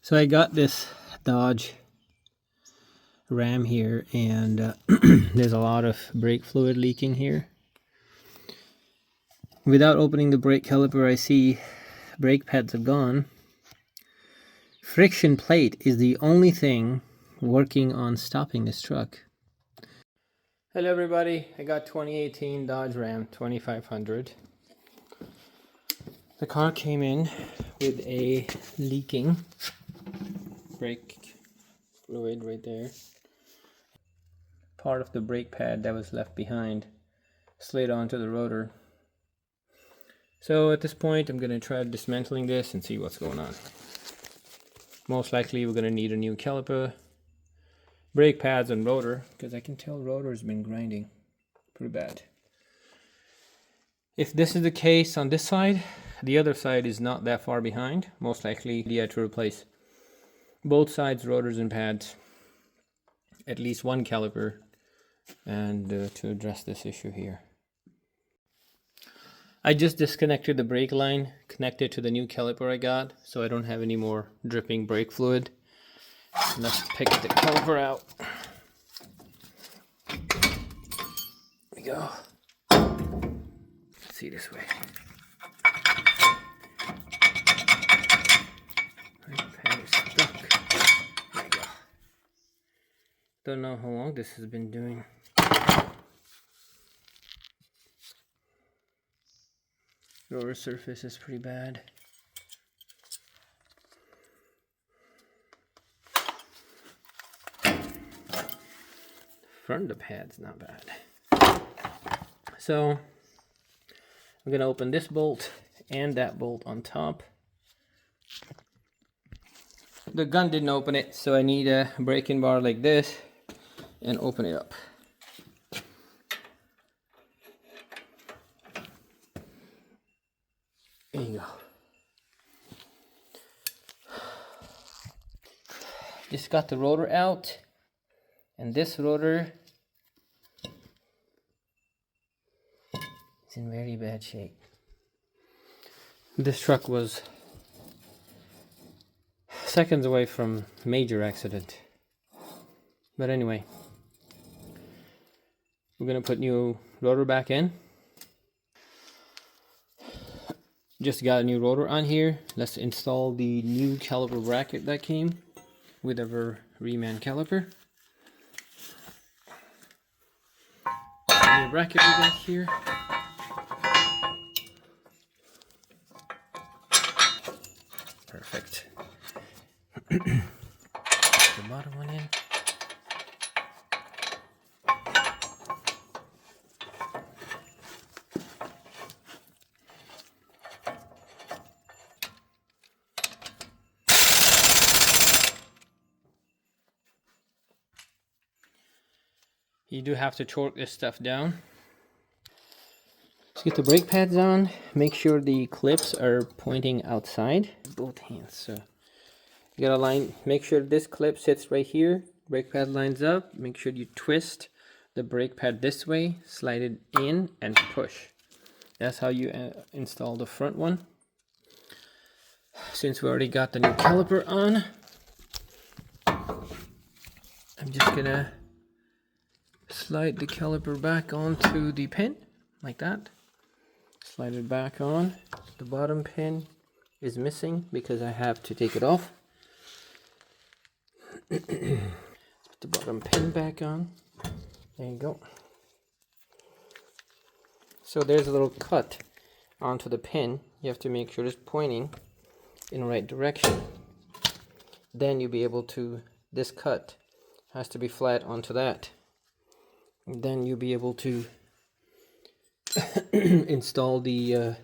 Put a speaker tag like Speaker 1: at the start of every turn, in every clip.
Speaker 1: So I got this Dodge Ram here, and there's a lot of brake fluid leaking here. Without opening the brake caliper, I see brake pads have gone. Friction plate is the only thing working on stopping this truck. Hello everybody, I got 2018 Dodge Ram 2500. The car came in with a leaking brake fluid right there. Part of the brake pad that was left behind slid onto the rotor. So at this point I'm going to try dismantling this and see what's going on. Most likely we're going to need a new caliper, brake pads and rotor, because I can tell rotor's been grinding pretty bad. If this is the case on this side, the other side is not that far behind. Most likely you have to replace both sides, rotors and pads, at least one caliper, and to address this issue here. I just disconnected the brake line, connected to the new caliper I got, so I don't have any more dripping brake fluid. Let's pick the caliper out. Here we go. Let's see this way. Brake pad is stuck. There we go. Don't know how long this has been doing. Rotor surface is pretty bad. Front of the pad's not bad. So I'm gonna open this bolt and that bolt on top. The gun didn't open it, so I need a braking bar like this and open it up. There you go. Just got the rotor out, and this rotor is in very bad shape. This truck was seconds away from major accident. But anyway, we're gonna put new rotor back in. Just got a new rotor on here. Let's install the new caliper bracket that came with our reman caliper. New bracket we got here. Perfect. Put the bottom one in. You do have to torque this stuff down. Let's get the brake pads on. Make sure the clips are pointing outside. Both hands. So you gotta line. Make sure this clip sits right here. Brake pad lines up. Make sure you twist the brake pad this way. Slide it in and push. That's how you install the front one. Since we already got the new caliper on, I'm just gonna slide the caliper back onto the pin like that. Slide it back on. The bottom pin is missing because I have to take it off. Put the bottom pin back on. There you go. So there's a little cut onto the pin. You have to make sure it's pointing in the right direction. Then you'll be able to, this cut has to be flat onto that. Then you'll be able to install the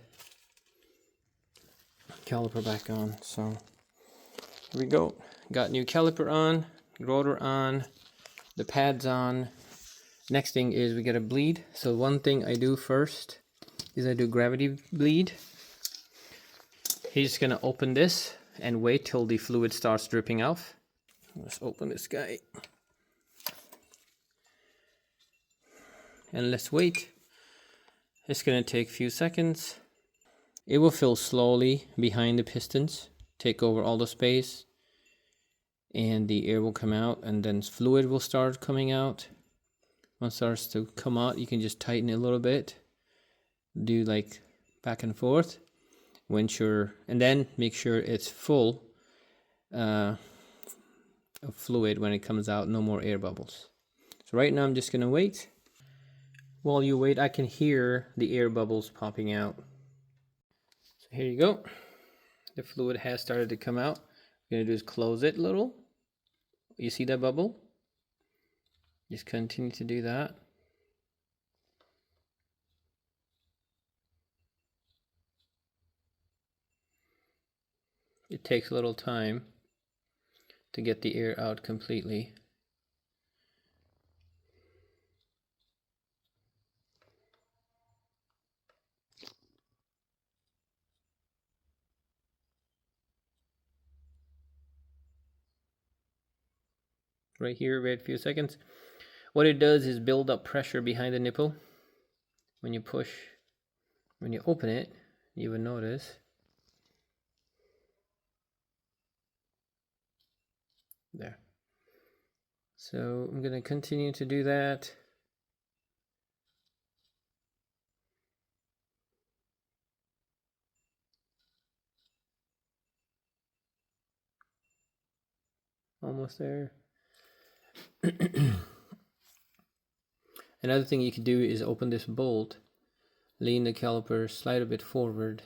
Speaker 1: caliper back on. So here we go. Got new caliper on, rotor on, the pads on. Next thing is we get a bleed. So one thing I do first is I do gravity bleed. He's just gonna open this and wait till the fluid starts dripping off. Let's open this guy. And let's wait. It's gonna take a few seconds. It will fill slowly behind the pistons, take over all the space, and the air will come out, and then fluid will start coming out. Once it starts to come out, you can just tighten it a little bit, do like back and forth and then make sure it's full of fluid when it comes out, no more air bubbles. So right now I'm just gonna wait. While you wait, I can hear the air bubbles popping out. So here you go. The fluid has started to come out. What I'm gonna do is close it a little. You see that bubble? Just continue to do that. It takes a little time to get the air out completely. Right here, wait a few seconds. What it does is build up pressure behind the nipple. When you open it, you will notice there. So I'm going to continue to do that. Almost there. Another thing you can do is open this bolt, lean the caliper, slide a bit forward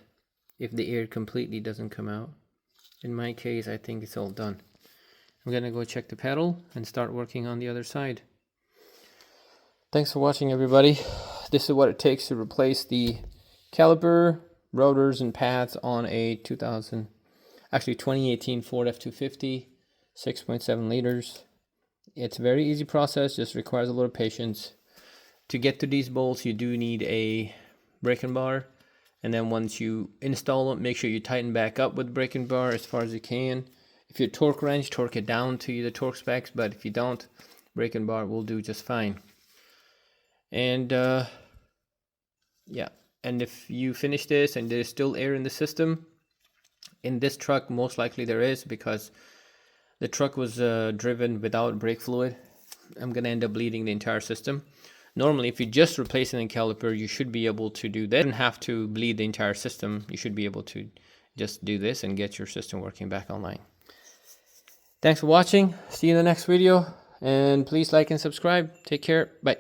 Speaker 1: if the air completely doesn't come out. In my case, I think it's all done. I'm gonna go check the pedal and start working on the other side. Thanks for watching, everybody. This is what it takes to replace the caliper, rotors, and pads on a 2018 Ford F-250, 6.7 liters. It's a very easy process, just requires a little patience. To get to these bolts, you do need a braking bar, and then once you install them, make sure you tighten back up with the braking bar as far as you can. If you torque wrench, torque it down to the torque specs, but if you don't, braking bar will do just fine. And yeah, and if you finish this and there's still air in the system, in this truck most likely there is, because the truck was driven without brake fluid. I'm gonna end up bleeding the entire system. Normally, if you're just replacing the caliper, you should be able to do that. You don't have to bleed the entire system. You should be able to just do this and get your system working back online. Thanks for watching. See you in the next video. And please like and subscribe. Take care. Bye.